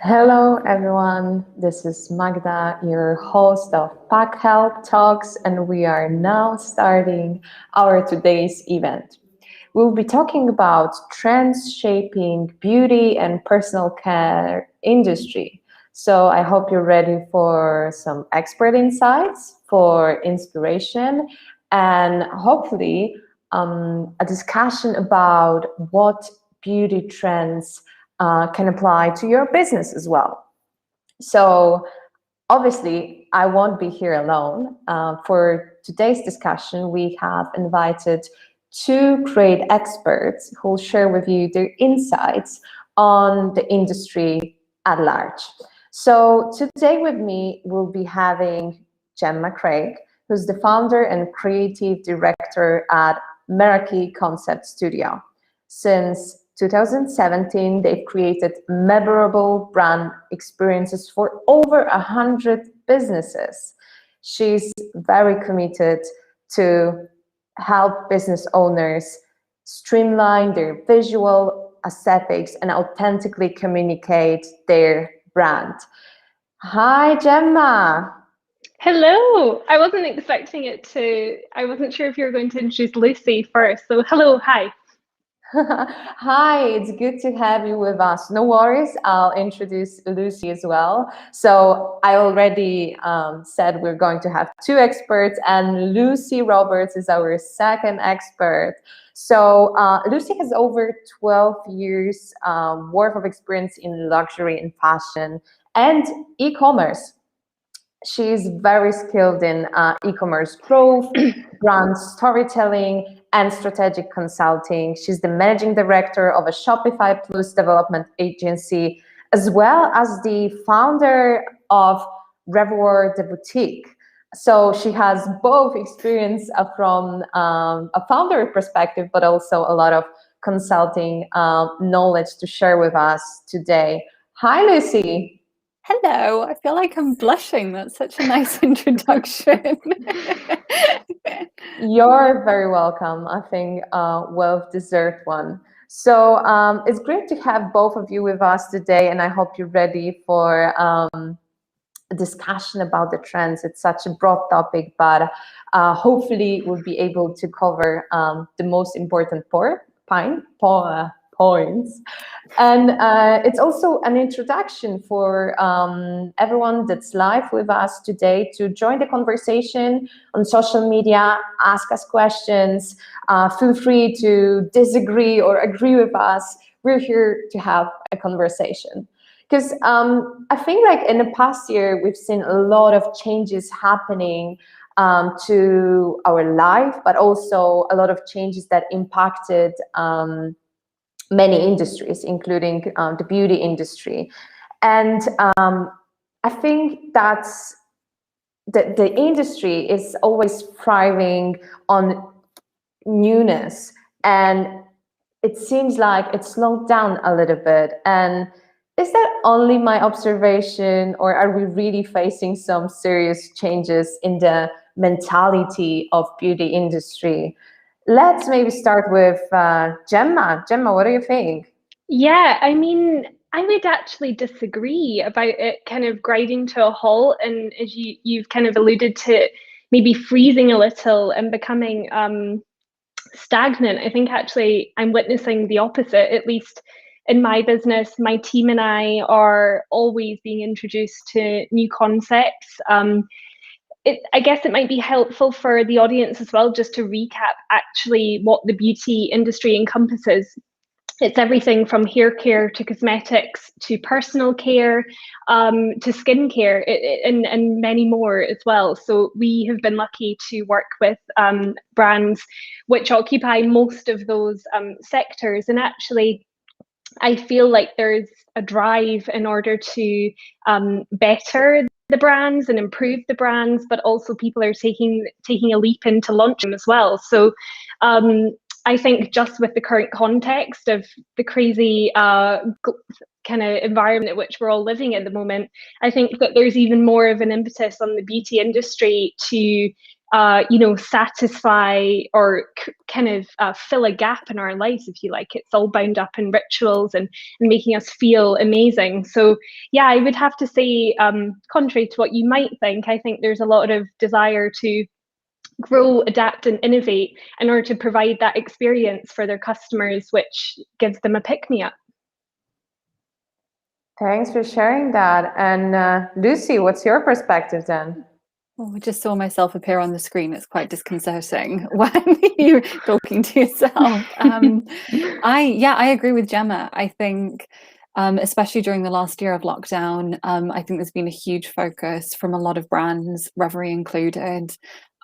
Hello, everyone. This is Magda, your host of Packhelp Talks, and we are now starting our today's event. We'll be talking about trends shaping beauty and personal care industry. So I hope you're ready for some expert insights, for inspiration, and hopefully a discussion about what beauty trends can apply to your business as well. So obviously, I won't be here alone. For today's discussion, we have invited two great experts who will share with you their insights on the industry at large. So today with me, we'll be having Jemma Craig, who's the founder and creative director at Meraki Concept Studio. Since 2017, they've created memorable brand experiences for over 100 businesses. She's very committed to help business owners streamline their visual aesthetics and authentically communicate their brand. Hi, Gemma. Hello. I wasn't sure if you were going to introduce Lucy first. So hello, hi. Hi, it's good to have you with us. No worries, I'll introduce Lucy as well. So I already said we're going to have two experts, and Lucy Roberts is our second expert. So Lucy has over 12 years worth of experience in luxury and fashion and e-commerce. She's very skilled in e-commerce growth, brand storytelling, and strategic consulting. She's the managing director of a Shopify Plus development agency, as well as the founder of Reverie the Boutique. So she has both experience from a founder perspective, but also a lot of consulting knowledge to share with us today. Hi, Lucy. Hello, I feel like I'm blushing. That's such a nice introduction. You're very welcome. I think well-deserved one. So it's great to have both of you with us today, and I hope you're ready for a discussion about the trends. It's such a broad topic, but hopefully we'll be able to cover the most important points. And it's also an introduction for everyone that's live with us today to join the conversation on social media, ask us questions, feel free to disagree or agree with us. We're here to have a conversation. Because I think like in the past year, we've seen a lot of changes happening to our life, but also a lot of changes that impacted many industries, including the beauty industry. And I think that's the industry is always thriving on newness, and it seems like it's slowed down a little bit. And is that only my observation, or are we really facing some serious changes in the mentality of beauty industry? Let's maybe start with Gemma. Gemma, what do you think? Yeah, I mean, I would actually disagree about it kind of grinding to a halt, and as you've kind of alluded to, maybe freezing a little and becoming stagnant. I think actually I'm witnessing the opposite, at least in my business. My team and I are always being introduced to new concepts. I guess it might be helpful for the audience as well, just to recap actually what the beauty industry encompasses. It's everything from hair care to cosmetics to personal care to skincare and many more as well. So we have been lucky to work with brands which occupy most of those sectors. And actually, I feel like there's a drive in order to better the brands and improve the brands, but also people are taking a leap into launch them as well. So I think just with the current context of the crazy kind of environment in which we're all living at the moment, I think that there's even more of an impetus on the beauty industry to satisfy or kind of fill a gap in our lives, if you like. It's all bound up in rituals and making us feel amazing. So yeah, I would have to say, contrary to what you might think, I think there's a lot of desire to grow, adapt, and innovate in order to provide that experience for their customers, which gives them a pick-me-up. Thanks for sharing that. And Lucy, what's your perspective then? Oh, I just saw myself appear on the screen. It's quite disconcerting when you're talking to yourself. I agree with Jemma. I think, especially during the last year of lockdown, I think there's been a huge focus from a lot of brands, Reverie included,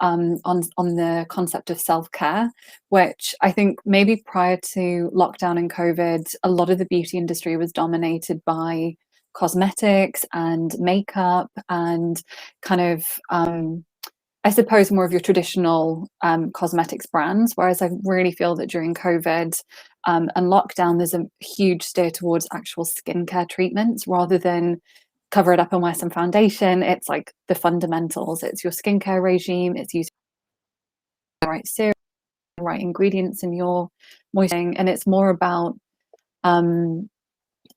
on the concept of self-care, which I think maybe prior to lockdown and COVID, a lot of the beauty industry was dominated by cosmetics and makeup and kind of I suppose more of your traditional cosmetics brands, whereas I really feel that during COVID and lockdown there's a huge steer towards actual skincare treatments rather than cover it up and wear some foundation. It's like the fundamentals. It's your skincare regime, it's using the right serum, the right ingredients in your moisturizing, and it's more about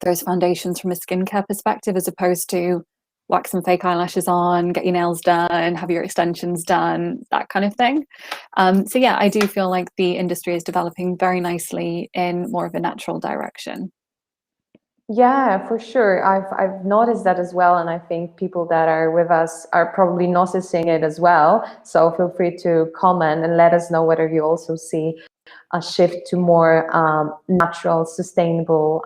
those foundations from a skincare perspective as opposed to whack some fake eyelashes on, get your nails done, have your extensions done, that kind of thing. So yeah, I do feel like the industry is developing very nicely in more of a natural direction. Yeah, for sure. I've noticed that as well, and I think people that are with us are probably noticing it as well. So feel free to comment and let us know whether you also see a shift to more natural, sustainable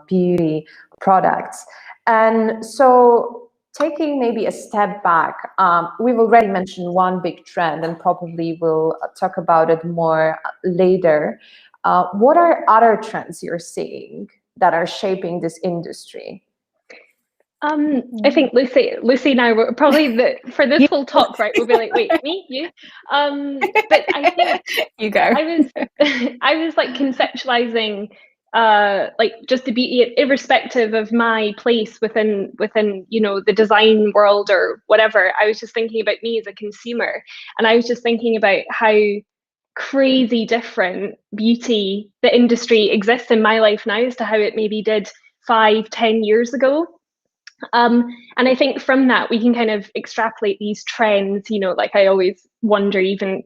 beauty products. And so taking maybe a step back, we've already mentioned one big trend and probably we'll talk about it more later. What are other trends you're seeing that are shaping this industry? I think Lucy and I were probably for this whole talk, right? We'll be like, wait, me, you. But I think you go. I was like conceptualizing, like just the beauty, irrespective of my place within the design world or whatever. I was just thinking about me as a consumer, and I was just thinking about how crazy different beauty the industry exists in my life now as to how it maybe did 5-10 years ago. And I think from that we can kind of extrapolate these trends, like I always wonder even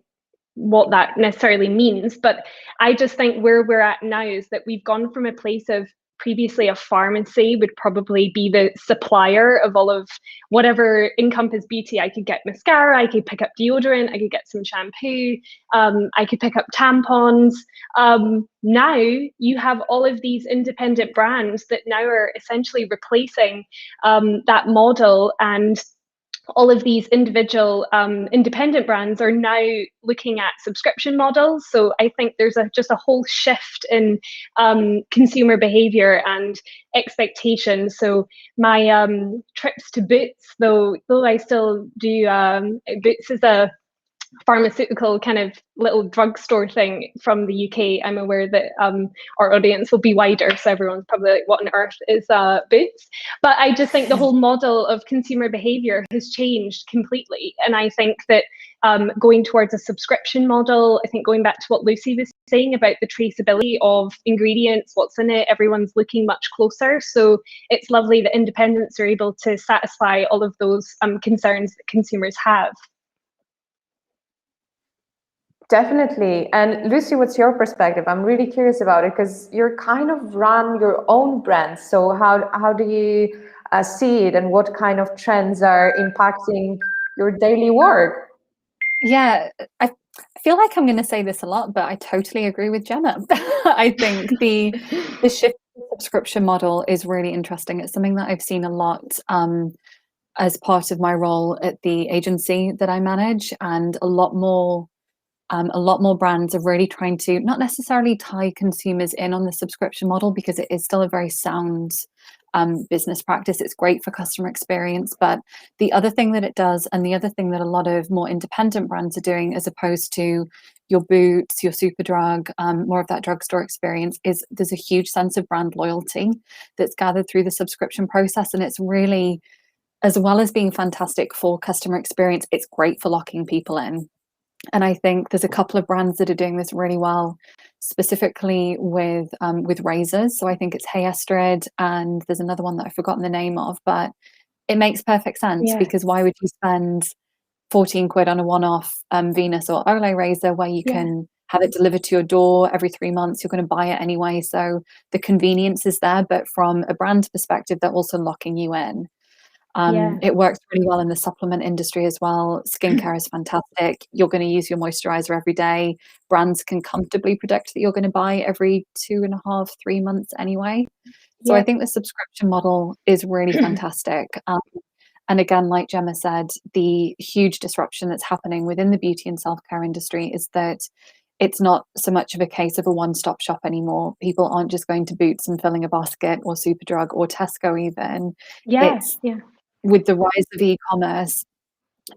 what that necessarily means. But I just think where we're at now is that we've gone from a place of previously a pharmacy would probably be the supplier of all of whatever Encompass beauty. I could get mascara, I could pick up deodorant, I could get some shampoo, I could pick up tampons. Now you have all of these independent brands that now are essentially replacing that model, and all of these individual independent brands are now looking at subscription models. So I think there's just a whole shift in consumer behavior and expectations. So my trips to Boots, though I still do, Boots is a pharmaceutical kind of little drugstore thing from the UK. I'm aware that our audience will be wider, so everyone's probably like, what on earth is Boots? But I just think the whole model of consumer behavior has changed completely. And I think that going towards a subscription model, I think going back to what Lucy was saying about the traceability of ingredients, what's in it, everyone's looking much closer. So it's lovely that independents are able to satisfy all of those concerns that consumers have. Definitely. And Lucy, what's your perspective? I'm really curious about it because you're kind of run your own brand. So how do you see it, and what kind of trends are impacting your daily work? Yeah, I feel like I'm going to say this a lot, but I totally agree with Jemma. I think the shift to the subscription model is really interesting. It's something that I've seen a lot as part of my role at the agency that I manage, and a lot more brands are really trying to not necessarily tie consumers in on the subscription model, because it is still a very sound business practice. It's great for customer experience, but the other thing that it does, and the other thing that a lot of more independent brands are doing, as opposed to your Boots, your Superdrug, more of that drugstore experience, is there's a huge sense of brand loyalty that's gathered through the subscription process. And it's really, as well as being fantastic for customer experience, it's great for locking people in. And I think there's a couple of brands that are doing this really well, specifically with razors. So I think it's Hey Estrid, and there's another one that I've forgotten the name of, but it makes perfect sense, Yeah. because why would you spend 14 quid on a one-off Venus or Olay razor where you can have it delivered to your door every 3 months? You're going to buy it anyway. So the convenience is there, but from a brand perspective, they're also locking you in. It works really well in the supplement industry as well. Skincare is fantastic. You're going to use your moisturizer every day. Brands can comfortably predict that you're going to buy every 2.5, 3 months anyway. So I think the subscription model is really fantastic. And again, like Jemma said, the huge disruption that's happening within the beauty and self-care industry is that it's not so much of a case of a one-stop shop anymore. People aren't just going to Boots and filling a basket, or Superdrug or Tesco even. It's with the rise of e-commerce,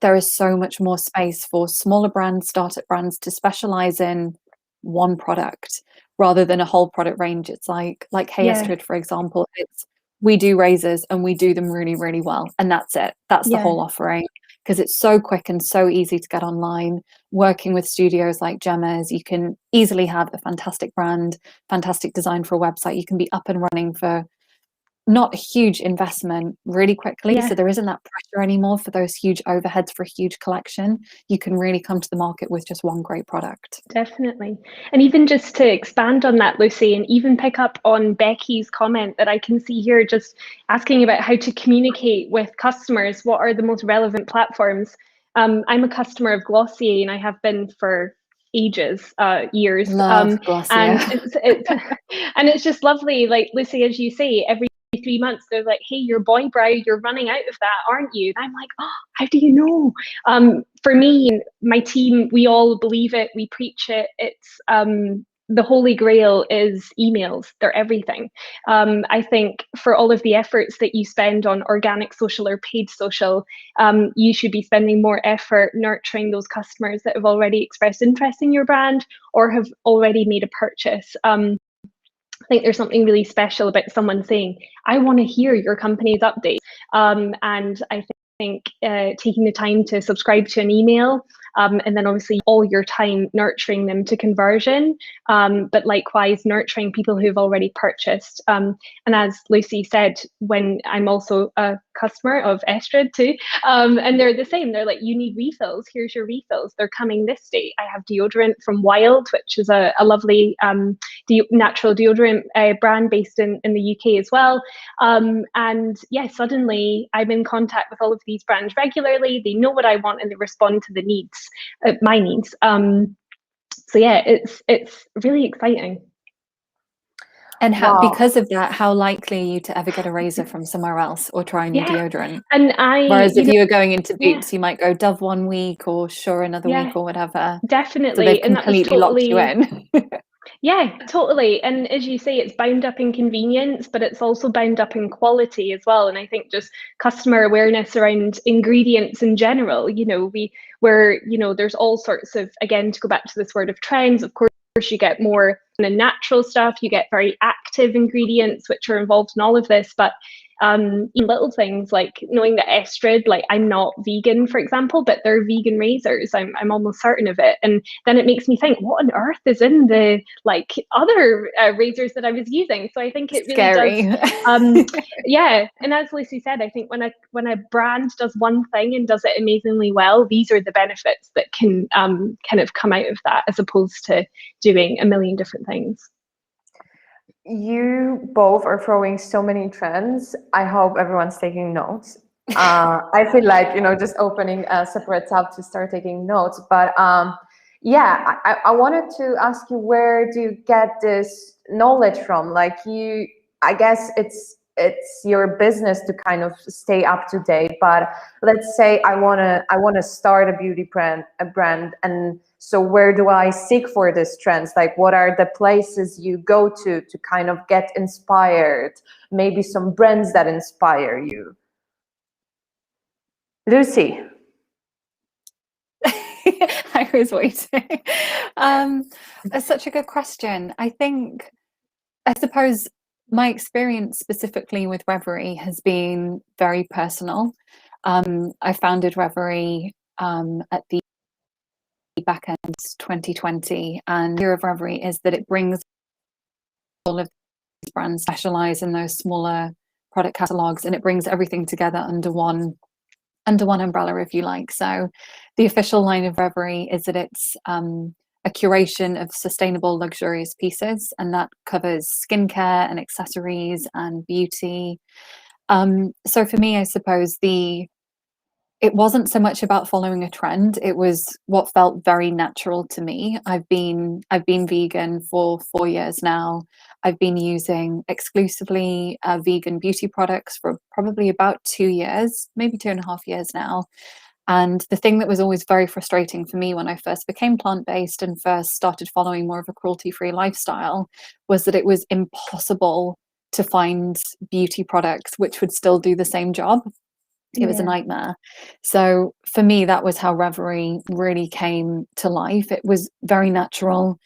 there is so much more space for smaller brands, startup brands to specialize in one product rather than a whole product range. It's like Hey Estrid, for example. It's, we do razors and we do them really, really well. And that's it. That's the whole offering, because it's so quick and so easy to get online. Working with studios like Gemma's, you can easily have a fantastic brand, fantastic design for a website. You can be up and running for not a huge investment really quickly. So there isn't that pressure anymore for those huge overheads for a huge collection. You can really come to the market with just one great product. Definitely. And even just to expand on that, Lucy, and even pick up on Becky's comment that I can see here, just asking about how to communicate with customers. What are the most relevant platforms? I'm a customer of Glossier, and I have been for ages, years. Love Glossier. And and it's just lovely. Like Lucy, as you say, every 3 months they're like, hey, your boy brow, you're running out of that, aren't you? And I'm like, oh, how do you know? For me, my team, we all believe it, we preach it. It's the holy grail is emails. They're everything. I think for all of the efforts that you spend on organic social or paid social, you should be spending more effort nurturing those customers that have already expressed interest in your brand or have already made a purchase. I think there's something really special about someone saying, I want to hear your company's updates. And I think taking the time to subscribe to an email, and then obviously all your time nurturing them to conversion, but likewise nurturing people who've already purchased. And as Lucy said, when I'm also a customer of Estrid too, and they're the same. They're like, you need refills, here's your refills. They're coming this date. I have deodorant from Wild, which is a lovely natural deodorant brand based in the UK as well. And yeah, suddenly I'm in contact with all of these brands regularly. They know what I want and they respond to the needs, my needs. So yeah, it's really exciting. And because of that, how likely are you to ever get a razor from somewhere else or try a new deodorant? And whereas if you were going into Boots, you might go Dove one week or Sure another week or whatever. Definitely. So they've completely locked you in. Yeah, totally. And as you say, it's bound up in convenience, but it's also bound up in quality as well. And I think just customer awareness around ingredients in general, there's all sorts of, again, to go back to this word of trends, of course, you get more kind of natural stuff, you get very active ingredients, which are involved in all of this. But little things like knowing that Estrid, like I'm not vegan, for example, but they're vegan razors. I'm almost certain of it. And then it makes me think, what on earth is in the like other razors that I was using? So I think it really does. Yeah. And as Lucy said, I think when a brand does one thing and does it amazingly well, these are the benefits that can kind of come out of that, as opposed to doing a million different things. You both are throwing so many trends. I hope everyone's taking notes. I feel like, just opening a separate tab to start taking notes. But yeah, I wanted to ask you, where do you get this knowledge from? Like I guess it's your business to kind of stay up to date. But let's say I wanna start a beauty brand, and so where do I seek for these trends? Like, what are the places you go to kind of get inspired? Maybe some brands that inspire you. Lucy. I was waiting. That's such a good question. I suppose my experience specifically with Reverie has been very personal. I founded Reverie at the back end 2020, and the idea of Reverie is that it brings all of these brands specialize in those smaller product catalogs, and it brings everything together under one umbrella, if you like. So the official line of Reverie is that it's a curation of sustainable, luxurious pieces, and that covers skincare and accessories and beauty. So for me, I suppose it wasn't so much about following a trend. It was what felt very natural to me. I've been vegan for 4 years now. I've been using exclusively vegan beauty products for probably about 2 years, maybe 2.5 years now. And the thing that was always very frustrating for me when I first became plant-based and first started following more of a cruelty-free lifestyle was that it was impossible to find beauty products which would still do the same job. It was a nightmare. So for me, that was how Reverie really came to life. It was very natural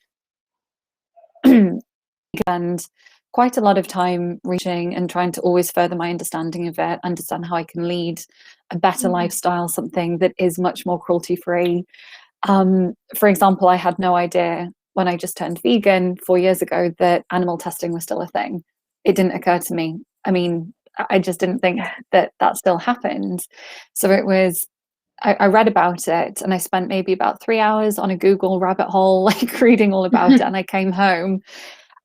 and quite a lot of time reaching and trying to always further my understanding of it, understand how I can lead a better lifestyle, something that is much more cruelty free. For example, I had no idea when I just turned vegan 4 years ago that animal testing was still a thing. It didn't occur to me. I mean, I just didn't think that still happened. So it was, I read about it, and I spent maybe about 3 hours on a Google rabbit hole, like reading all about it. And I came home,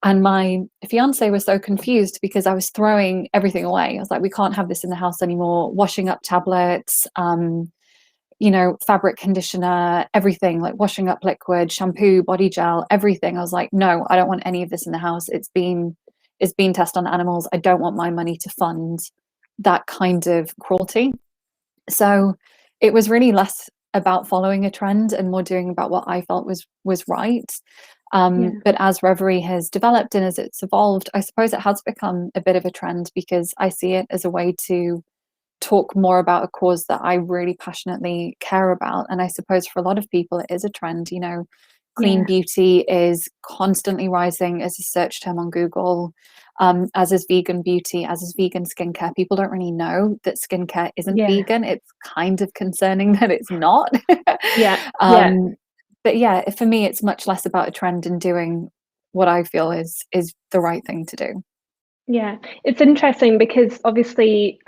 and my fiance was so confused because I was throwing everything away. I was like, we can't have this in the house anymore. Washing up tablets, fabric conditioner, everything, like washing up liquid, shampoo, body gel, everything. I was like, no, I don't want any of this in the house. It's been tested on animals. I don't want my money to fund that kind of cruelty. So it was really less about following a trend and more doing about what I felt was right. But as Reverie has developed and as it's evolved, I suppose it has become a bit of a trend because I see it as a way to talk more about a cause that I really passionately care about. And I suppose for a lot of people, it is a trend. Clean beauty is constantly rising as a search term on Google, as is vegan beauty, as is vegan skincare. People don't really know that skincare isn't vegan. It's kind of concerning that it's not. But yeah, for me, it's much less about a trend and doing what I feel is the right thing to do. Yeah, it's interesting because obviously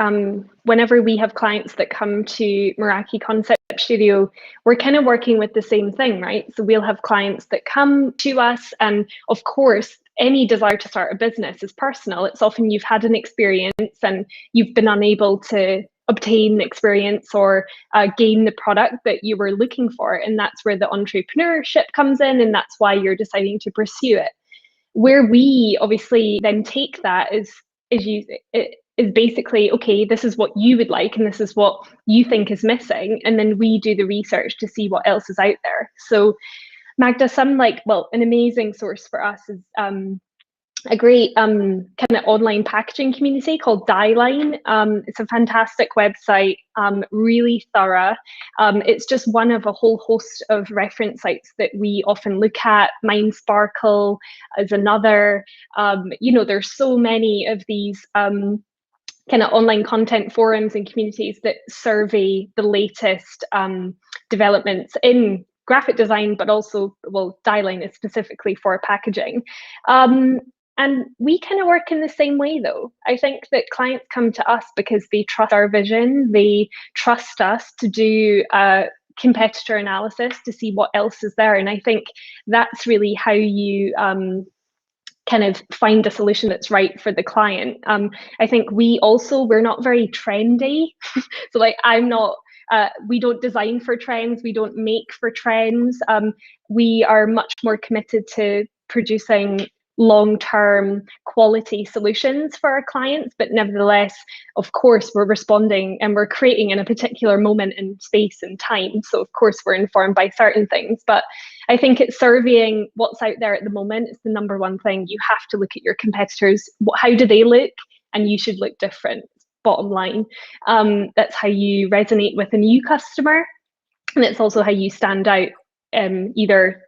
whenever we have clients that come to Meraki Concept Studio, we're kind of working with the same thing, right? So we'll have clients that come to us, and of course, any desire to start a business is personal. It's often you've had an experience and you've been unable to obtain experience or gain the product that you were looking for. And that's where the entrepreneurship comes in, and that's why you're deciding to pursue it. Where we obviously then take that is basically, okay, this is what you would like and this is what you think is missing, and then we do the research to see what else is out there. So Magda, an amazing source for us is a great kind of online packaging community called Dieline. It's a fantastic website, really thorough. It's just one of a whole host of reference sites that we often look at. Mind Sparkle is another. There's so many of these kind of online content forums and communities that survey the latest developments in graphic design, but also, Dieline is specifically for packaging. And we kind of work in the same way, though. I think that clients come to us because they trust our vision. They trust us to do competitor analysis to see what else is there. And I think that's really how you kind of find a solution that's right for the client. I think we're not very trendy. So I'm not, we don't design for trends. We don't make for trends. We are much more committed to producing long-term quality solutions for our clients, but nevertheless, of course, we're responding and we're creating in a particular moment in space and time. So of course we're informed by certain things, but I think it's surveying what's out there at the moment. It's the number one thing. You have to look at your competitors. How do they look? And you should look different, bottom line. That's how you resonate with a new customer. And it's also how you stand out, either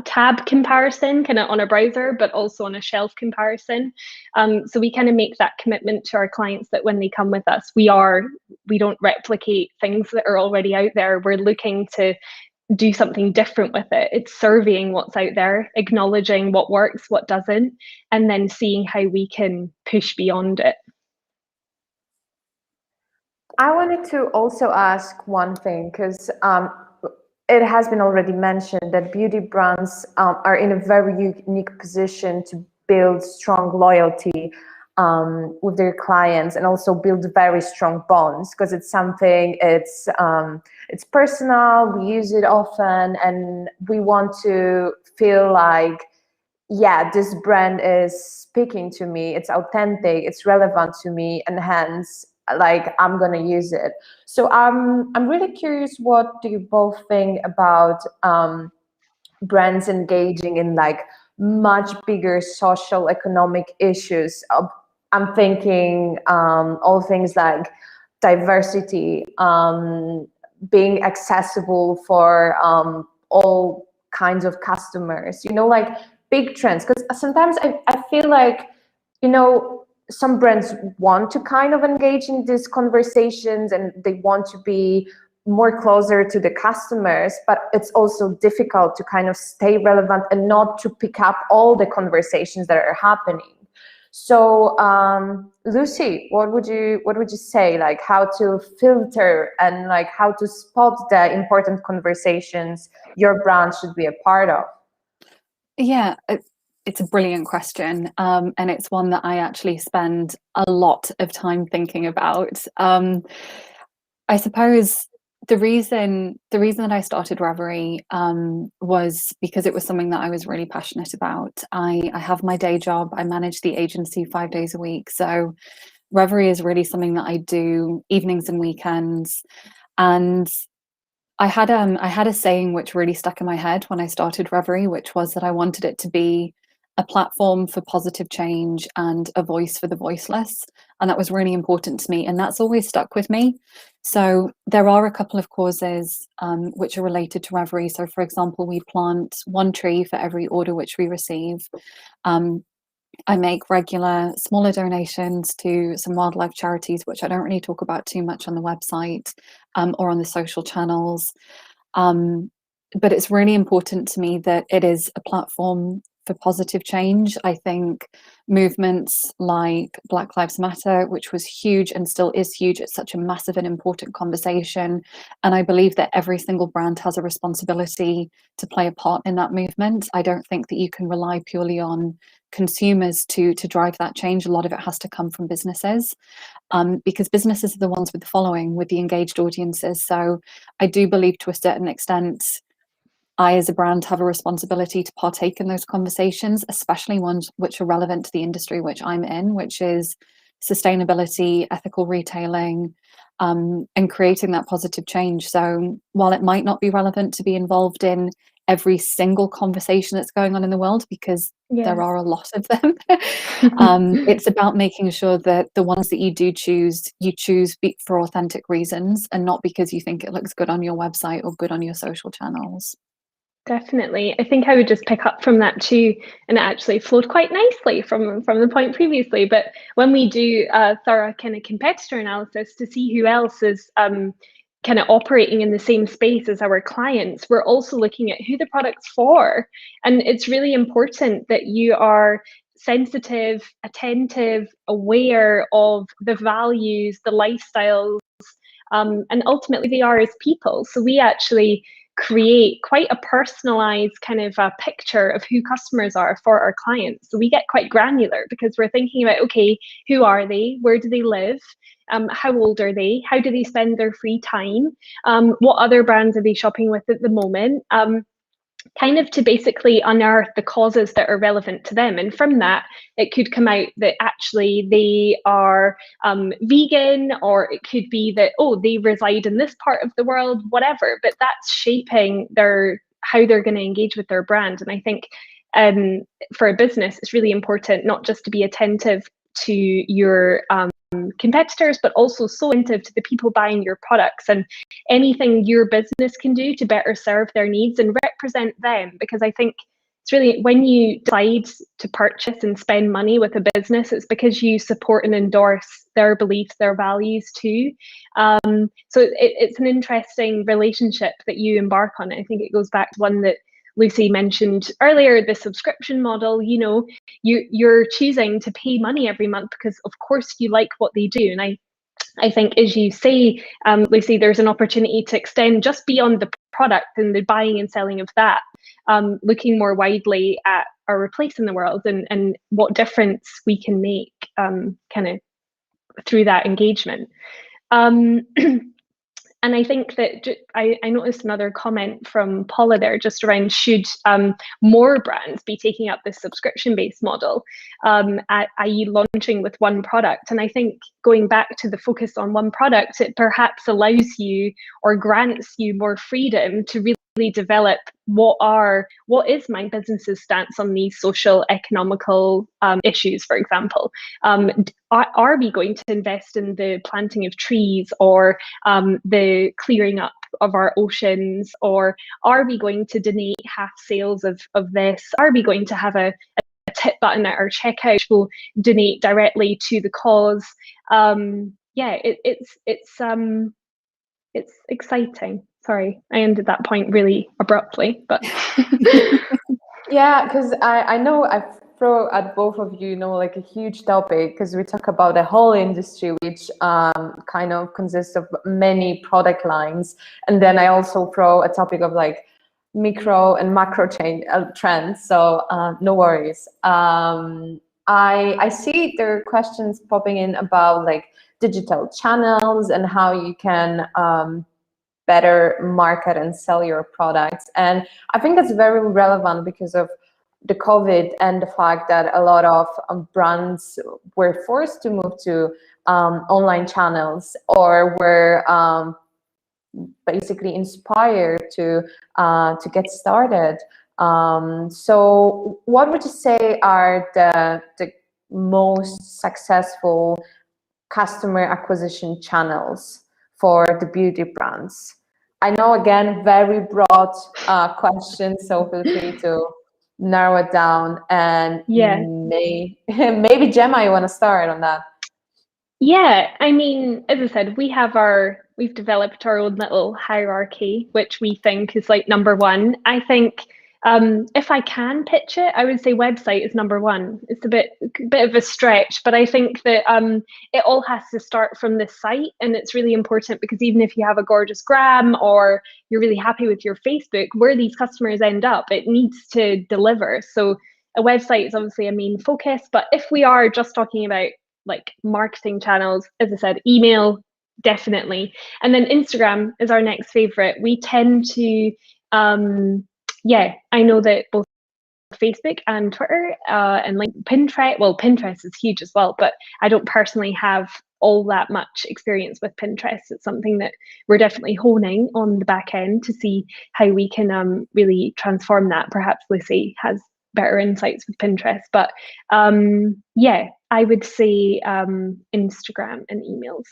tab comparison kind of on a browser, but also on a shelf comparison. So we kind of make that commitment to our clients that when they come with us, we don't replicate things that are already out there. We're looking to do something different with it. It's surveying what's out there, acknowledging what works, what doesn't, and then seeing how we can push beyond it. I wanted to also ask one thing, because it has been already mentioned that beauty brands are in a very unique position to build strong loyalty with their clients, and also build very strong bonds, because it's something, it's personal, we use it often, and we want to feel like, yeah, this brand is speaking to me, it's authentic, it's relevant to me, and hence, like, I'm gonna use it. So I'm really curious, what do you both think about brands engaging in like much bigger social economic issues? I'm thinking all things like diversity, being accessible for all kinds of customers, like big trends. Because sometimes I feel like, some brands want to kind of engage in these conversations, and they want to be more closer to the customers, but it's also difficult to kind of stay relevant and not to pick up all the conversations that are happening. So Lucy, what would you say, like how to filter and like how to spot the important conversations your brand should be a part of? Yeah, it's a brilliant question, and it's one that I actually spend a lot of time thinking about. I suppose the reason that I started Reverie was because it was something that I was really passionate about. I have my day job. I manage the agency 5 days a week, so Reverie is really something that I do evenings and weekends. And I had a saying which really stuck in my head when I started Reverie, which was that I wanted it to be a platform for positive change and a voice for the voiceless. And that was really important to me, and that's always stuck with me. So there are a couple of causes which are related to Reverie. So for example, we plant 1 tree for every order which we receive. I make regular smaller donations to some wildlife charities, which I don't really talk about too much on the website or on the social channels. But it's really important to me that it is a platform for positive change. I think movements like Black Lives Matter, which was huge and still is huge, it's such a massive and important conversation. And I believe that every single brand has a responsibility to play a part in that movement. I don't think that you can rely purely on consumers to drive that change. A lot of it has to come from businesses, because businesses are the ones with the following, with the engaged audiences. So I do believe to a certain extent, I as a brand have a responsibility to partake in those conversations, especially ones which are relevant to the industry which I'm in, which is sustainability, ethical retailing, and creating that positive change. So while it might not be relevant to be involved in every single conversation that's going on in the world, because there are a lot of them, it's about making sure that the ones that you choose for authentic reasons, and not because you think it looks good on your website or good on your social channels. Definitely. I think I would just pick up from that too, and it actually flowed quite nicely from the point previously. But when we do a thorough kind of competitor analysis to see who else is kind of operating in the same space as our clients, we're also looking at who the product's for. And it's really important that you are sensitive, attentive, aware of the values, the lifestyles, and ultimately they are as people. So we actually create quite a personalized kind of a picture of who customers are for our clients. So we get quite granular because we're thinking about, okay, who are they? Where do they live? How old are they? How do they spend their free time? What other brands are they shopping with at the moment? Kind of to basically unearth the causes that are relevant to them. And from that, it could come out that actually they are vegan, or it could be that, oh, they reside in this part of the world, whatever. But that's shaping how they're going to engage with their brand. And I think for a business, it's really important not just to be attentive to your competitors, but also so attentive to the people buying your products and anything your business can do to better serve their needs and represent them. Because I think it's really, when you decide to purchase and spend money with a business, it's because you support and endorse their beliefs, their values too. So it's an interesting relationship that you embark on. I think it goes back to one that Lucy mentioned earlier, the subscription model. You know, you're choosing to pay money every month because of course you like what they do. And I think, as you say, Lucy, there's an opportunity to extend just beyond the product and the buying and selling of that, looking more widely at our place in the world and what difference we can make kind of through that engagement. And I think that I noticed another comment from Paula there, just around should more brands be taking up this subscription-based model, i.e. launching with one product. And I think going back to the focus on one product, it perhaps allows you or grants you more freedom to really develop what is my business's stance on these social economical issues, for example. Are we going to invest in the planting of trees or the clearing up of our oceans, or are we going to donate half sales of this? Are we going to have a tip button at our checkout which will donate directly to the cause? Yeah, it's exciting. Sorry, I ended that point really abruptly, but yeah, because I know I throw at both of you, like a huge topic, because we talk about the whole industry, which kind of consists of many product lines, and then I also throw a topic of like micro and macro trends. So no worries. I see there are questions popping in about like digital channels and how you can better market and sell your products. And I think that's very relevant because of the COVID and the fact that a lot of brands were forced to move to online channels, or were basically inspired to get started. So what would you say are the most successful customer acquisition channels for the beauty brands? I know, again, very broad question, so feel free to narrow it down. And maybe Jemma, you want to start on that? Yeah, I mean, as I said, we've developed our own little hierarchy, which we think is like number one. I think if I can pitch it, I would say website is number one. It's a bit of a stretch, but I think that it all has to start from the site, and it's really important because even if you have a gorgeous gram or you're really happy with your Facebook, where these customers end up, it needs to deliver. So a website is obviously a main focus, but if we are just talking about like marketing channels, as I said, email, definitely. And then Instagram is our next favorite. We tend to, I know that both Facebook and Twitter and like Pinterest, well, Pinterest is huge as well, but I don't personally have all that much experience with Pinterest. It's something that we're definitely honing on the back end to see how we can really transform that. Perhaps Lucy has better insights with Pinterest, but I would say Instagram and emails.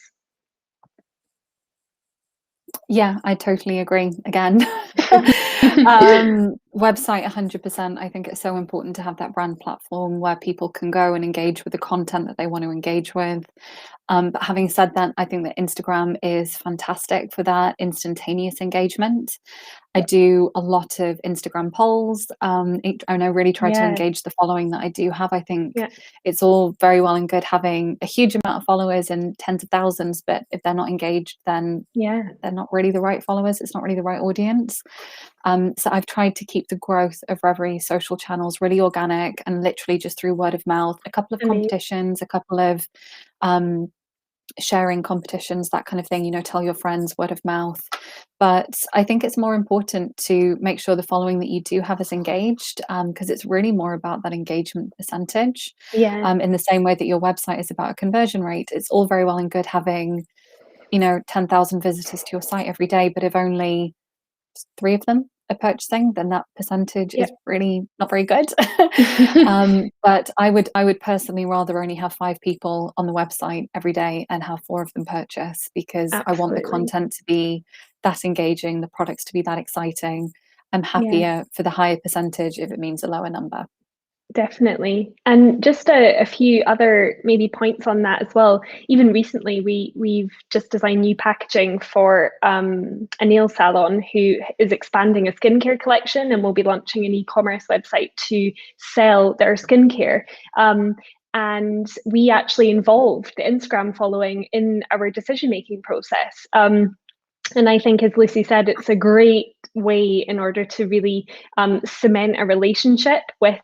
Yeah, I totally agree again. Website 100%. I think it's so important to have that brand platform where people can go and engage with the content that they want to engage with. But having said that, I think that Instagram is fantastic for that instantaneous engagement. I do a lot of Instagram polls, and I really try to engage the following that I do have. I think it's all very well and good having a huge amount of followers and tens of thousands, but if they're not engaged, then they're not really the right followers. It's not really the right audience. So I've tried to keep the growth of Reverie social channels really organic and literally just through word of mouth, a couple of competitions, a couple of sharing competitions, that kind of thing, tell your friends, word of mouth. But I think it's more important to make sure the following that you do have is engaged, because it's really more about that engagement percentage. In the same way that your website is about a conversion rate. It's all very well and good having 10,000 visitors to your site every day, but if only 3 of them are purchasing, then that percentage is really not very good. But I would personally rather only have 5 people on the website every day and have 4 of them purchase, because I want the content to be that engaging, the products to be that exciting, I'm happier for the higher percentage if it means a lower number. Definitely. And just a few other maybe points on that as well. Even recently, we've just designed new packaging for a nail salon who is expanding a skincare collection, and will be launching an e-commerce website to sell their skincare. And we actually involved the Instagram following in our decision-making process. And I think, as Lucy said, it's a great way in order to really cement a relationship with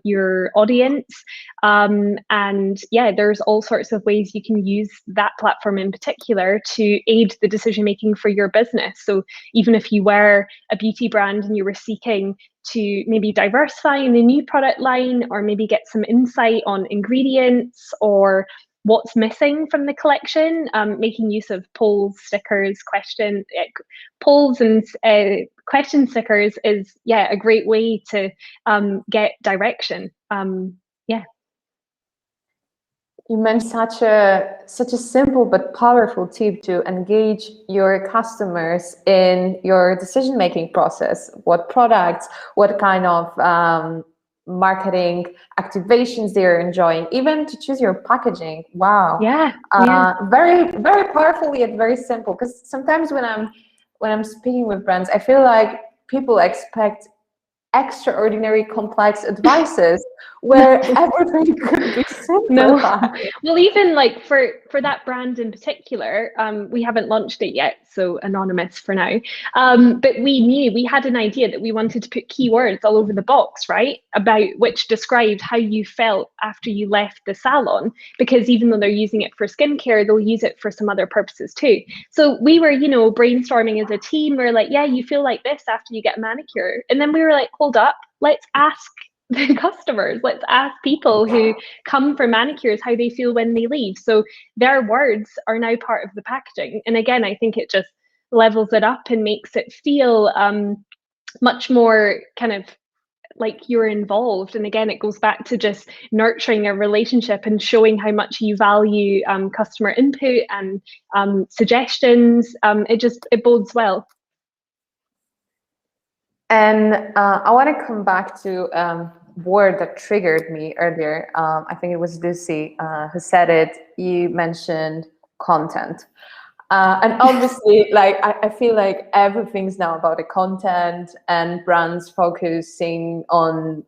your audience. And yeah, there's all sorts of ways you can use that platform in particular to aid the decision making for your business. So even if you were a beauty brand and you were seeking to maybe diversify in a new product line, or maybe get some insight on ingredients or what's missing from the collection, making use of polls, stickers, polls and question stickers is a great way to get direction. You mentioned such a simple but powerful tip to engage your customers in your decision-making process. What products, what kind of marketing activations they're enjoying, even to choose your packaging. Wow. Very, very powerful yet very simple. Because sometimes when I'm speaking with brands, I feel like people expect extraordinary complex advices where everything could be simplified. Well, even like for that brand in particular, we haven't launched it yet, so anonymous for now. But we had an idea that we wanted to put keywords all over the box, right, about which described how you felt after you left the salon, because even though they're using it for skincare, they'll use it for some other purposes too. So we were, brainstorming as a team. We're like, yeah, you feel like this after you get a manicure. And then we were like, hold up, let's ask the customers, let's ask people who come for manicures how they feel when they leave. So their words are now part of the packaging. And again, I think it just levels it up and makes it feel much more kind of like you're involved. And again, it goes back to just nurturing a relationship and showing how much you value customer input and suggestions. It bodes well. And I want to come back to word that triggered me earlier. I think it was Lucy who said it. You mentioned content. And obviously, I feel like everything's now about the content, and brands focusing on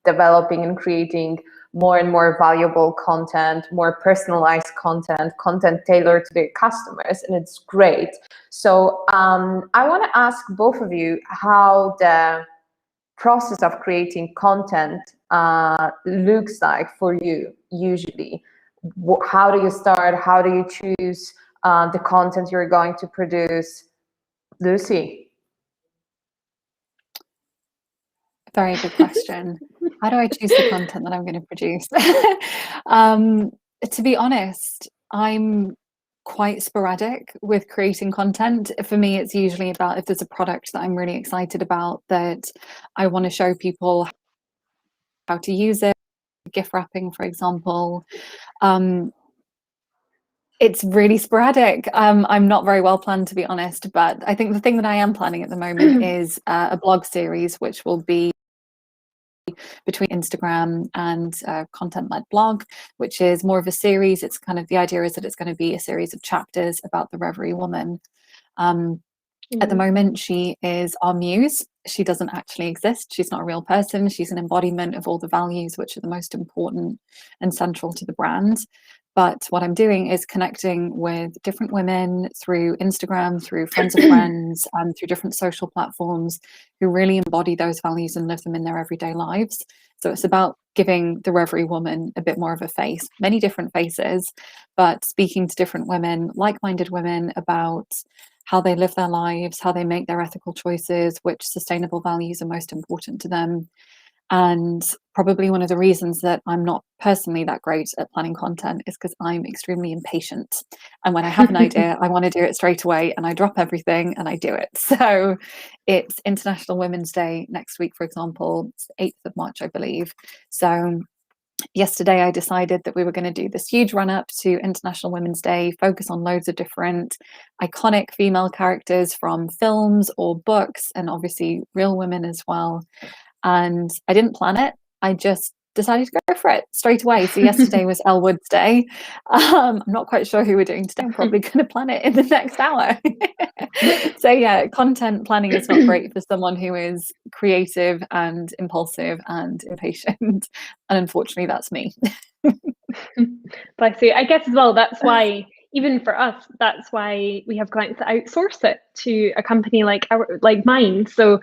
developing and creating more and more valuable content, more personalized content tailored to their customers, and it's great. So I want to ask both of you how the process of creating content looks like for you usually. How do you start? How do you choose the content you're going to produce? Lucy? Very good question. How do I choose the content that I'm going to produce? To be honest, I'm quite sporadic with creating content. For me, it's usually about if there's a product that I'm really excited about that I want to show people how to use it, gift wrapping, for example. It's really sporadic. I'm not very well planned, to be honest, but I think the thing that I am planning at the moment is a blog series, which will be between Instagram and content-led blog, which is more of a series. It's kind of, the idea is that it's going to be a series of chapters about the Reverie woman. At the moment, she is our muse. She doesn't actually exist. She's not a real person. She's an embodiment of all the values which are the most important and central to the brand. But what I'm doing is connecting with different women through Instagram, through friends of friends, and through different social platforms who really embody those values and live them in their everyday lives. So it's about giving the Reverie woman a bit more of a face, many different faces, but speaking to different women, like-minded women, about how they live their lives, how they make their ethical choices, which sustainable values are most important to them. And probably one of the reasons that I'm not personally that great at planning content is because I'm extremely impatient. And when I have an idea, I want to do it straight away, and I drop everything and I do it. So it's International Women's Day next week, for example. It's the 8th of March, I believe. So yesterday I decided that we were going to do this huge run up to International Women's Day, focus on loads of different iconic female characters from films or books, and obviously real women as well. And I didn't plan it. I just decided to go for it straight away. So yesterday was Elwood's Day. I'm not quite sure who we're doing today. I'm probably going to plan it in the next hour. So yeah, content planning is not great for someone who is creative and impulsive and impatient. And unfortunately, that's me. Bless you. I guess as well, that's why, even for us, that's why we have clients that outsource it to a company like mine. So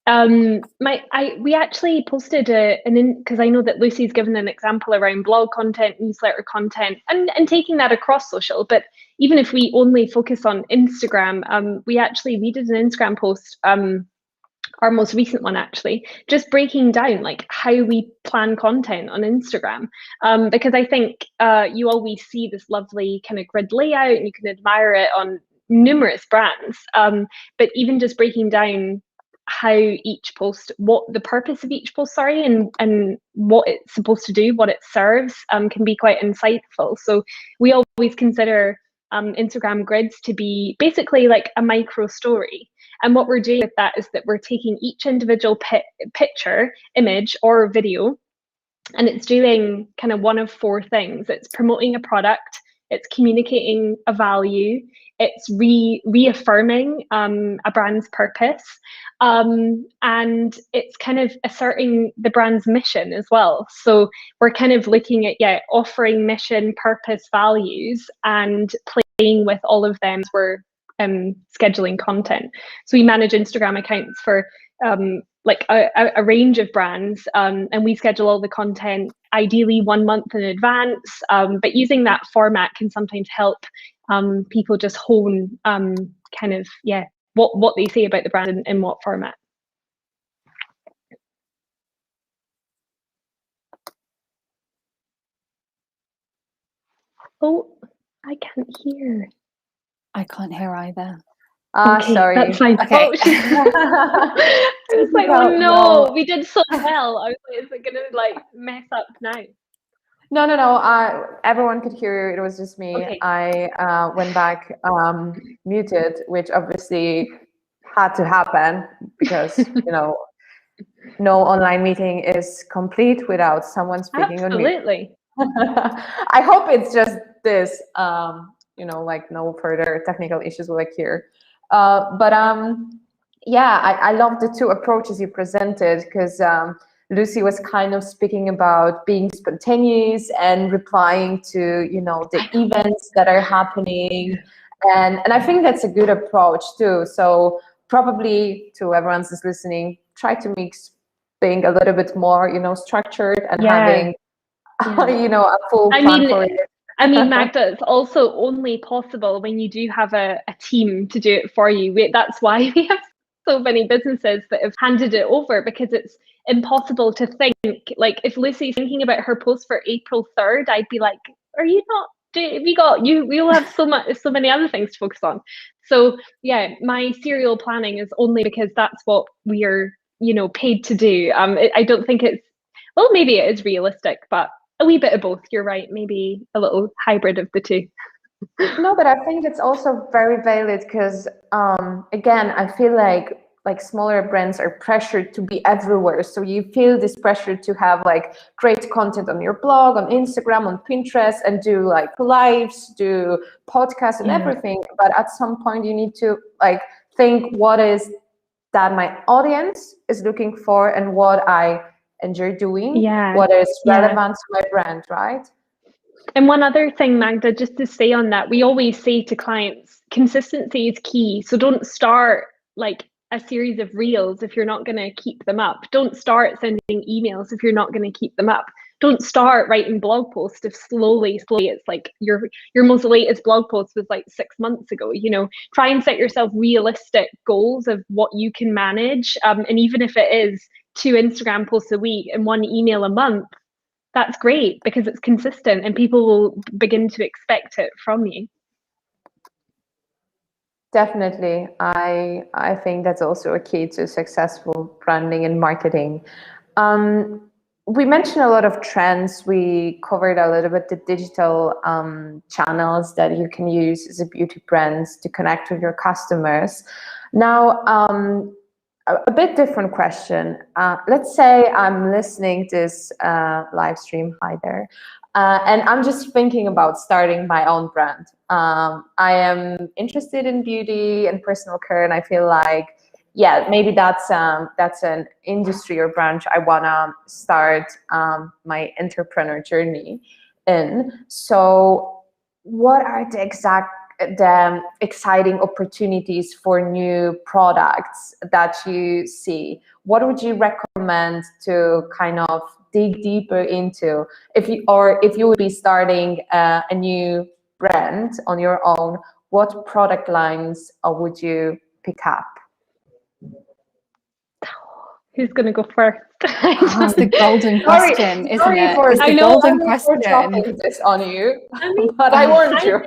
we actually posted because I know that Lucy's given an example around blog content, newsletter content, and taking that across social. But even if we only focus on Instagram, we did an Instagram post, our most recent one actually, just breaking down like how we plan content on Instagram, because I think you always see this lovely kind of grid layout and you can admire it on numerous brands, but even just breaking down how each post, what the purpose of each post, and what it's supposed to do, what it serves, can be quite insightful. So we always consider Instagram grids to be basically like a micro story. And what we're doing with that is that we're taking each individual picture, image, or video, and it's doing kind of one of four things. It's promoting a product, it's communicating a value, it's reaffirming a brand's purpose, and it's kind of asserting the brand's mission as well. So we're kind of looking at offering mission, purpose, values, and playing with all of them as we're scheduling content. So we manage Instagram accounts for like a range of brands, and we schedule all the content ideally 1 month in advance, but using that format can sometimes help people just hone kind of what they say about the brand in what format. Oh, I can't hear. I can't hear either. Okay, sorry. that's fine. Okay. Oh, I was like, oh no, we did so well. I was like, is it gonna like mess up now? No. Everyone could hear you. It was just me. Okay. I went back muted, which obviously had to happen because no online meeting is complete without someone speaking on mute. Absolutely. I hope it's just this. Like no further technical issues will occur. But I love the two approaches you presented, because Lucy was kind of speaking about being spontaneous and replying to the events that are happening, and I think that's a good approach too. So probably to everyone who's listening, try to mix being a little bit more structured and having a full plan for it. I mean, Magda, it's also only possible when you do have a team to do it for you. That's why we have so many businesses that have handed it over, because it's impossible to think. Like, if Lucy's thinking about her post for April 3rd, I'd be like, are you not? We'll have so many other things to focus on. So yeah, my serial planning is only because that's what we are, paid to do. I don't think it's, well, maybe it is realistic, but a wee bit of both. You're right. Maybe a little hybrid of the two. No, but I think it's also very valid because, again, I feel like smaller brands are pressured to be everywhere. So you feel this pressure to have like great content on your blog, on Instagram, on Pinterest, and do like lives, do podcasts and everything. But at some point you need to like think, what is that my audience is looking for and what I enjoy doing, what is relevant to my brand, right? And one other thing, Magda, just to stay on that, we always say to clients, consistency is key. So don't start like a series of reels if you're not going to keep them up. Don't start sending emails if you're not going to keep them up. Don't start writing blog posts if slowly it's like your most latest blog post was like 6 months ago. Try and set yourself realistic goals of what you can manage. And even if it is 2 Instagram posts a week and 1 email a month, that's great, because it's consistent and people will begin to expect it from you. Definitely. I think that's also a key to successful branding and marketing. we mentioned a lot of trends. We covered a little bit the digital channels that you can use as a beauty brand to connect with your customers. Now, a bit different question. Let's say I'm listening to this live stream, hi there, and I'm just thinking about starting my own brand. I am interested in beauty and personal care, and I feel like, yeah, maybe that's an industry or branch I wanna start my entrepreneur journey in. So, what are the exciting opportunities for new products that you see? What would you recommend to kind of dig deeper into if you would be starting a new brand on your own? What product lines would you pick up? Who's going to go first? That's the golden question, isn't it? It's the golden question. Dropping this on you, but I warned you.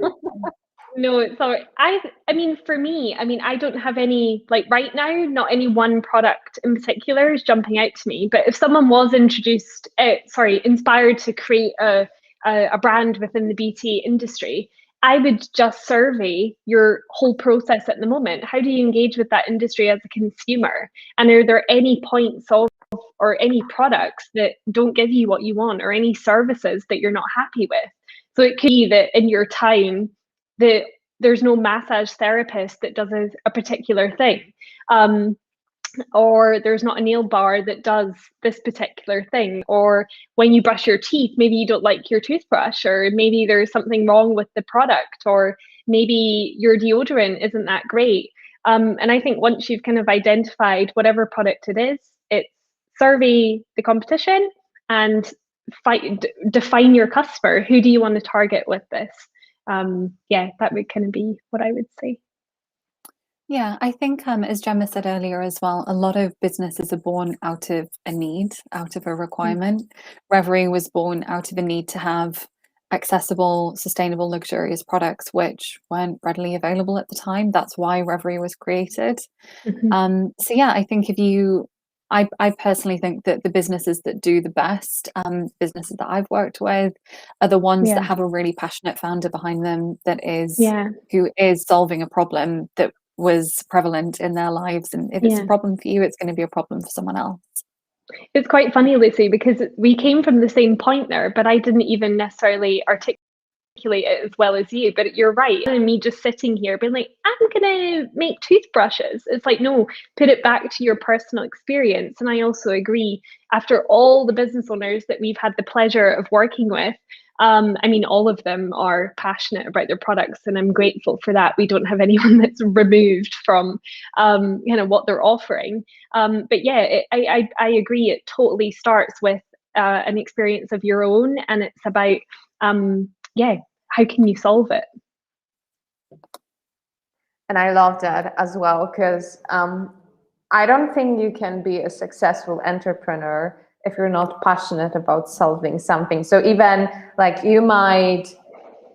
No, sorry. I mean, for me, I mean, I don't have any, like right now, not any one product in particular is jumping out to me. But if someone was inspired to create a brand within the beauty industry, I would just survey your whole process at the moment. How do you engage with that industry as a consumer? And are there any points or any products that don't give you what you want, or any services that you're not happy with? So it could be that in your time, there's no massage therapist that does a particular thing, or there's not a nail bar that does this particular thing, or when you brush your teeth, maybe you don't like your toothbrush, or maybe there's something wrong with the product, or maybe your deodorant isn't that great. And I think once you've kind of identified whatever product it is, it's survey the competition and define your customer. Who do you want to target with this? Yeah, that would kind of be what I would say. Yeah, I think as Jemma said earlier as well, a lot of businesses are born out of a need, out of a requirement. Reverie was born out of a need to have accessible, sustainable, luxurious products which weren't readily available at the time. That's why Reverie was created. So yeah, I think I personally think that the businesses that do the best, businesses that I've worked with, are the ones that have a really passionate founder behind them who is solving a problem that was prevalent in their lives. And if it's a problem for you, it's going to be a problem for someone else. It's quite funny, Lucy, because we came from the same point there, but I didn't even necessarily articulate it as well as you. But you're right. And me just sitting here being like, I'm gonna make toothbrushes. It's like, no, put it back to your personal experience. And I also agree, after all the business owners that we've had the pleasure of working with, I mean, all of them are passionate about their products, and I'm grateful for that. We don't have anyone that's removed from what they're offering. But yeah, I agree. It totally starts with an experience of your own, and it's about how can you solve it? And I love that as well, because I don't think you can be a successful entrepreneur if you're not passionate about solving something. So even like you might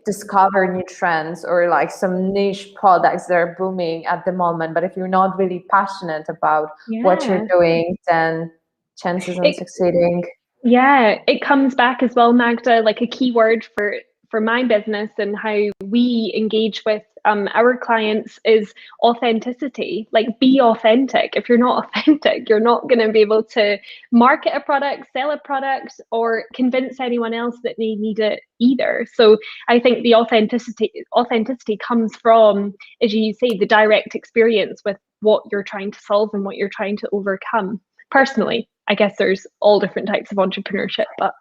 discover new trends or like some niche products that are booming at the moment, but if you're not really passionate about what you're doing, then chances of succeeding. Yeah, it comes back as well, Magda, like a key word for my business and how we engage with our clients is authenticity. Like, be authentic. If you're not authentic, you're not going to be able to market a product, sell a product, or convince anyone else that they need it either. So I think the authenticity comes from, as you say, the direct experience with what you're trying to solve and what you're trying to overcome. Personally, I guess there's all different types of entrepreneurship, but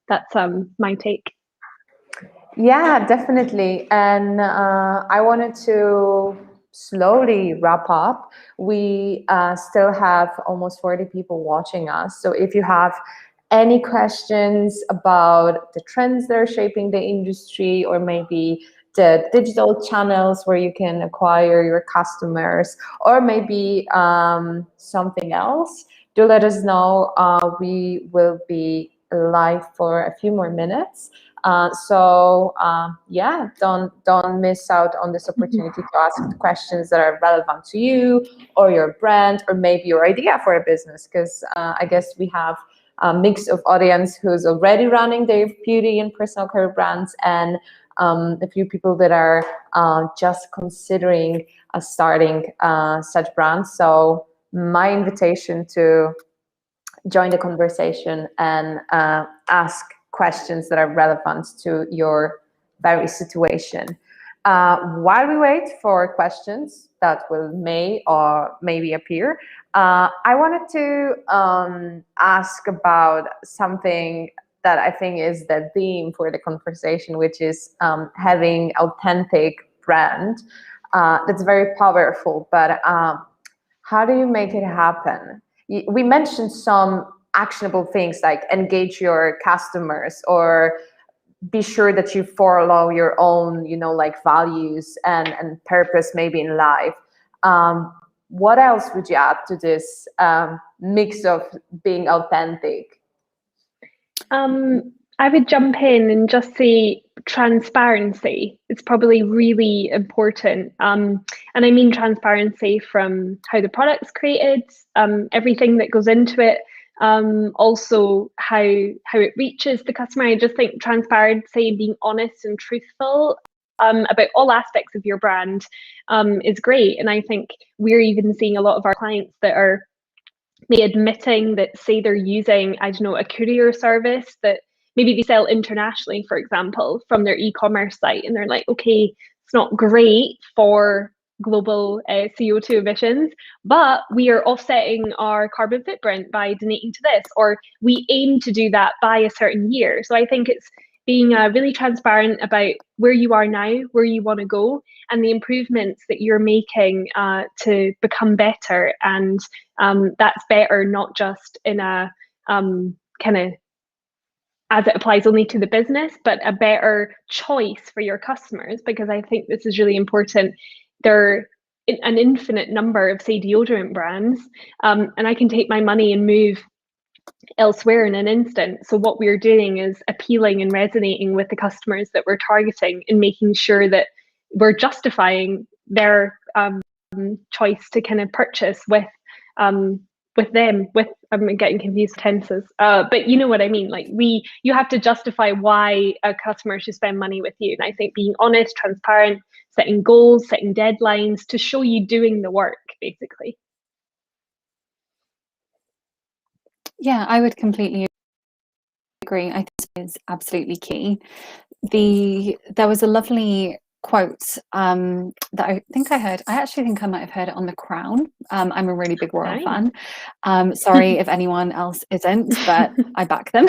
that's my take. Yeah, definitely. And I wanted to slowly wrap up. We still have almost 40 people watching us. So if you have any questions about the trends that are shaping the industry, or maybe the digital channels where you can acquire your customers, or maybe something else, do let us know. We will be live for a few more minutes. Don't miss out on this opportunity to ask questions that are relevant to you or your brand, or maybe your idea for a business, because I guess we have mix of audience who's already running their beauty and personal care brands, and a few people that are just considering starting such brands. So my invitation to join the conversation and ask questions that are relevant to your very situation. While we wait for questions that will may or maybe appear, I wanted to ask about something that I think is the theme for the conversation, which is having authentic brand. That's very powerful, but how do you make it happen? We mentioned some actionable things like engage your customers, or be sure that you follow your own, like values and purpose maybe in life. What else would you add to this mix of being authentic? I would jump in and just say transparency. It's probably really important. And I mean transparency from how the product's created, everything that goes into it, also how it reaches the customer. I just think transparency, being honest and truthful about all aspects of your brand is great. And I think we're even seeing a lot of our clients that are maybe admitting that, say they're using, I don't know, a courier service that maybe they sell internationally, for example, from their e-commerce site, and they're like, okay, it's not great for global CO2 emissions, but we are offsetting our carbon footprint by donating to this, or we aim to do that by a certain year. So I think it's being really transparent about where you are now, where you want to go, and the improvements that you're making to become better. And that's better not just in a kind of as it applies only to the business, but a better choice for your customers, because I think this is really important. There are an infinite number of, say, deodorant brands, and I can take my money and move elsewhere in an instant. So what we're doing is appealing and resonating with the customers that we're targeting, and making sure that we're justifying their choice to kind of purchase with them. With, I'm getting confused with tenses, but you know what I mean. Like you have to justify why a customer should spend money with you. And I think being honest, transparent, setting goals, setting deadlines to show you doing the work, basically. Yeah, I would completely agree. I think it is absolutely key. There was a lovely quote that I think I heard. I actually think I might have heard it on The Crown. I'm a really big royal fan. Sorry if anyone else isn't, but I back them.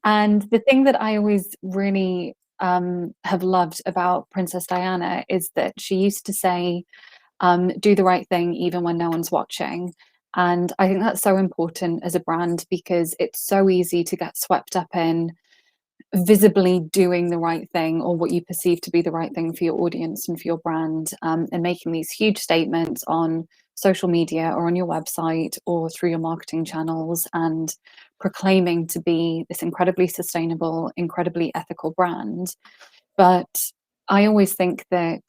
And the thing that I always really have loved about Princess Diana is that she used to say, do the right thing even when no one's watching. And I think that's so important as a brand, because it's so easy to get swept up in visibly doing the right thing, or what you perceive to be the right thing for your audience and for your brand, and making these huge statements on social media or on your website or through your marketing channels, and proclaiming to be this incredibly sustainable, incredibly ethical brand. But I always think that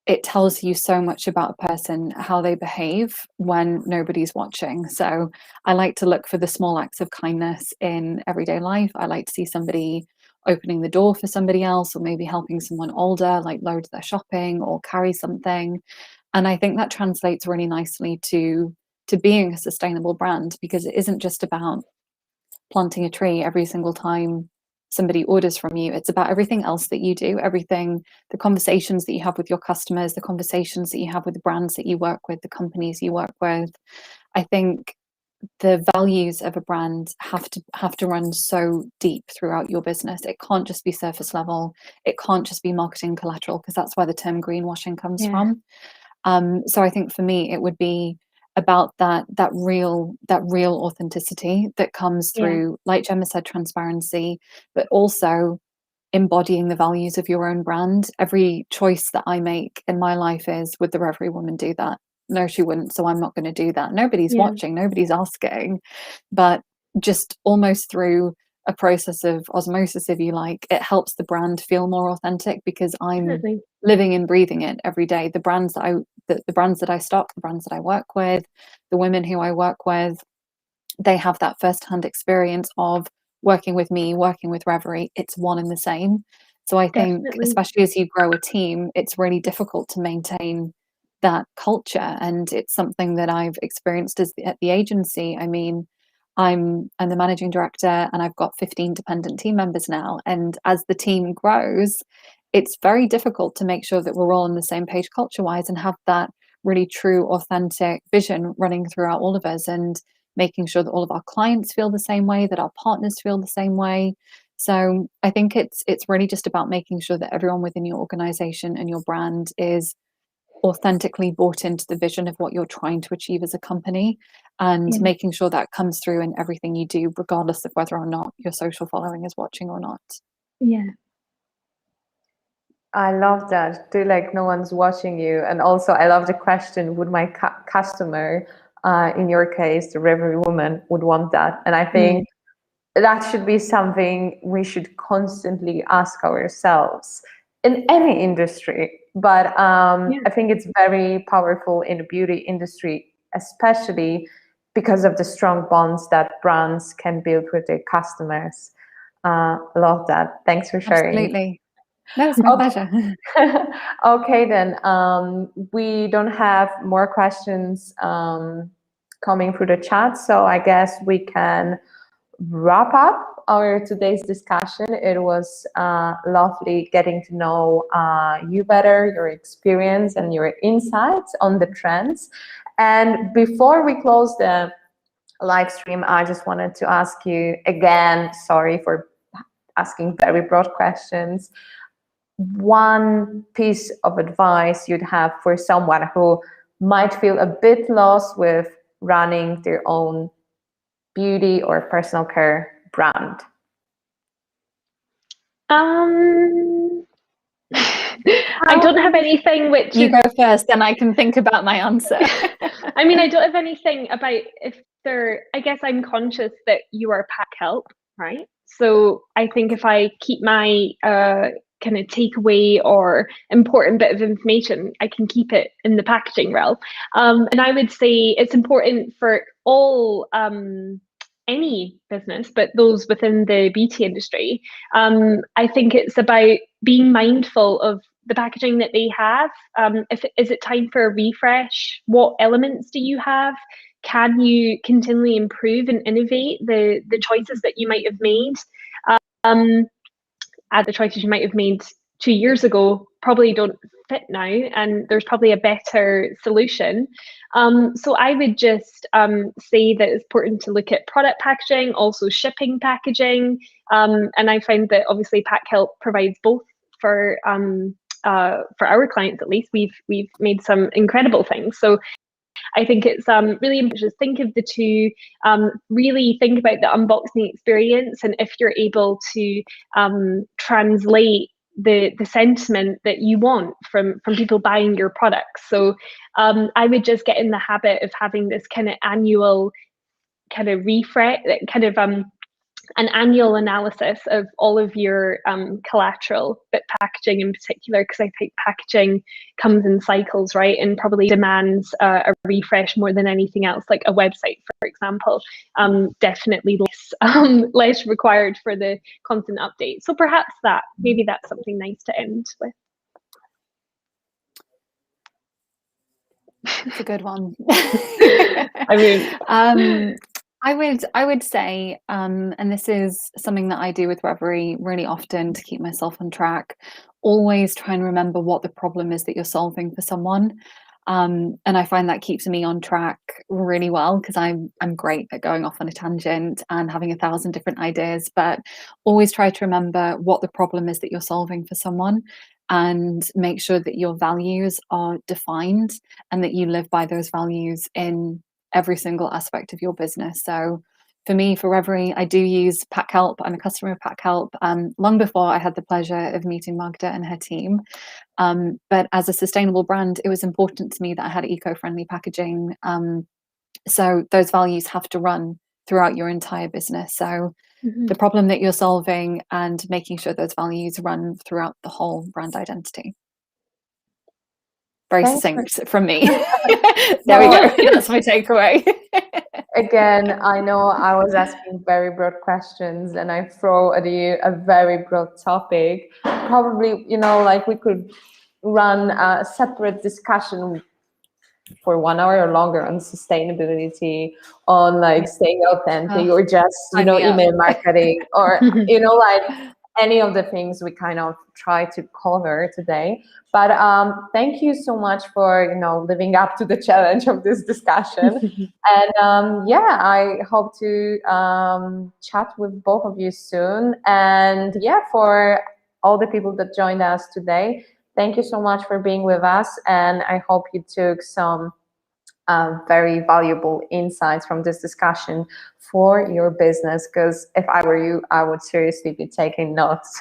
it tells you so much about a person, how they behave when nobody's watching. So I like to look for the small acts of kindness in everyday life. I like to see somebody opening the door for somebody else, or maybe helping someone older, like load their shopping or carry something. And I think that translates really nicely to being a sustainable brand, because it isn't just about planting a tree every single time somebody orders from you. It's about everything else that you do, everything, the conversations that you have with your customers, the conversations that you have with the brands that you work with, the companies you work with. I think the values of a brand have to run so deep throughout your business. It can't just be surface level. It can't just be marketing collateral, because that's where the term greenwashing comes from. So I think for me, it would be about that real authenticity that comes through, like Jemma said, transparency, but also embodying the values of your own brand. Every choice that I make in my life is, would the Reverie woman do that? No, she wouldn't, so I'm not going to do that. Nobody's watching, nobody's asking, but just almost through a process of osmosis, if you like, it helps the brand feel more authentic, because I'm living and breathing it every day. The brands that I stock, the brands that I work with, the women who I work with, they have that first-hand experience of working with me, working with Reverie. It's one and the same. So I think, Definitely. especially as you grow a team, it's really difficult to maintain that culture. And it's something that I've experienced at the agency. I mean, I'm the managing director and I've got 15 dependent team members now. And as the team grows, it's very difficult to make sure that we're all on the same page culture-wise and have that really true, authentic vision running throughout all of us, and making sure that all of our clients feel the same way, that our partners feel the same way. So I think it's really just about making sure that everyone within your organization and your brand is authentically bought into the vision of what you're trying to achieve as a company, and Yeah. making sure that comes through in everything you do, regardless of whether or not your social following is watching or not. Yeah. I love that. Do like no one's watching you. And also, I love the question, would my customer, in your case, the Reverie woman, would want that? And I think that should be something we should constantly ask ourselves in any industry. But I think it's very powerful in the beauty industry, especially because of the strong bonds that brands can build with their customers. Love that. Thanks for sharing. Absolutely. No, it's my pleasure. Okay, then we don't have more questions coming through the chat, so I guess we can wrap up our today's discussion. It was lovely getting to know you better, your experience and your insights on the trends. And before we close the live stream, I just wanted to ask you again, sorry for asking very broad questions, one piece of advice you'd have for someone who might feel a bit lost with running their own beauty or personal care brand? I don't have anything which you go first, then I can think about my answer. I mean, I don't have anything about if they're, I guess I'm conscious that you are Packhelp, right? So I think if I keep my kind of takeaway or important bit of information, I can keep it in the packaging realm. And I would say it's important for all any business, but those within the beauty industry. I think it's about being mindful of the packaging that they have. Is it time for a refresh? What elements do you have? Can you continually improve and innovate the choices that you might have made? The choices you might have made 2 years ago probably don't fit now, and there's probably a better solution. So I would just say that it's important to look at product packaging, also shipping packaging, and I find that obviously Packhelp provides both for our clients. At least we've made some incredible things. So I think it's really important to think of the two, really think about the unboxing experience, and if you're able to translate the sentiment that you want from people buying your products. So I would just get in the habit of having this kind of annual kind of refresh, kind of an annual analysis of all of your collateral, but packaging in particular, because I think packaging comes in cycles, right? And probably demands a refresh more than anything else, like a website, for example, definitely less required for the constant update. So perhaps maybe that's something nice to end with. It's a good one. I mean, I would say, and this is something that I do with Reverie really often to keep myself on track, always try and remember what the problem is that you're solving for someone. And I find that keeps me on track really well, because I'm great at going off on a tangent and having 1,000 different ideas, but always try to remember what the problem is that you're solving for someone, and make sure that your values are defined and that you live by those values in every single aspect of your business. So for me, for Reverie, I do use Packhelp. I'm a customer of Packhelp long before I had the pleasure of meeting Magda and her team. But as a sustainable brand, it was important to me that I had eco-friendly packaging. So those values have to run throughout your entire business. So the problem that you're solving and making sure those values run throughout the whole brand identity. very Thanks succinct from me. There we go. That's my takeaway. Again, I know I was asking very broad questions and I throw at you a very broad topic. Probably, like we could run a separate discussion for 1 hour or longer on sustainability, on like staying authentic, or just, email marketing, or, like any of the things we kind of try to cover today. But thank you so much for, living up to the challenge of this discussion. And I hope to chat with both of you soon. And for all the people that joined us today, thank you so much for being with us. And I hope you took some very valuable insights from this discussion for your business, because if I were you, I would seriously be taking notes.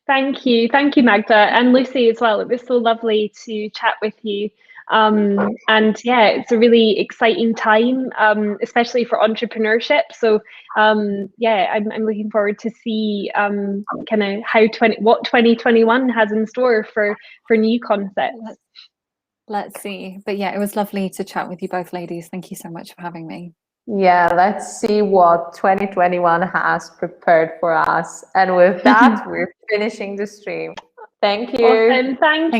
Thank you, Magda, and Lucy as well. It was so lovely to chat with you. And it's a really exciting time, especially for entrepreneurship. So I'm looking forward to see kind of what 2021 has in store for new concepts. Let's see. But it was lovely to chat with you both, ladies. Thank you so much for having me. Yeah, let's see what 2021 has prepared for us. And with that, we're finishing the stream. Thank you. Awesome. Thank you.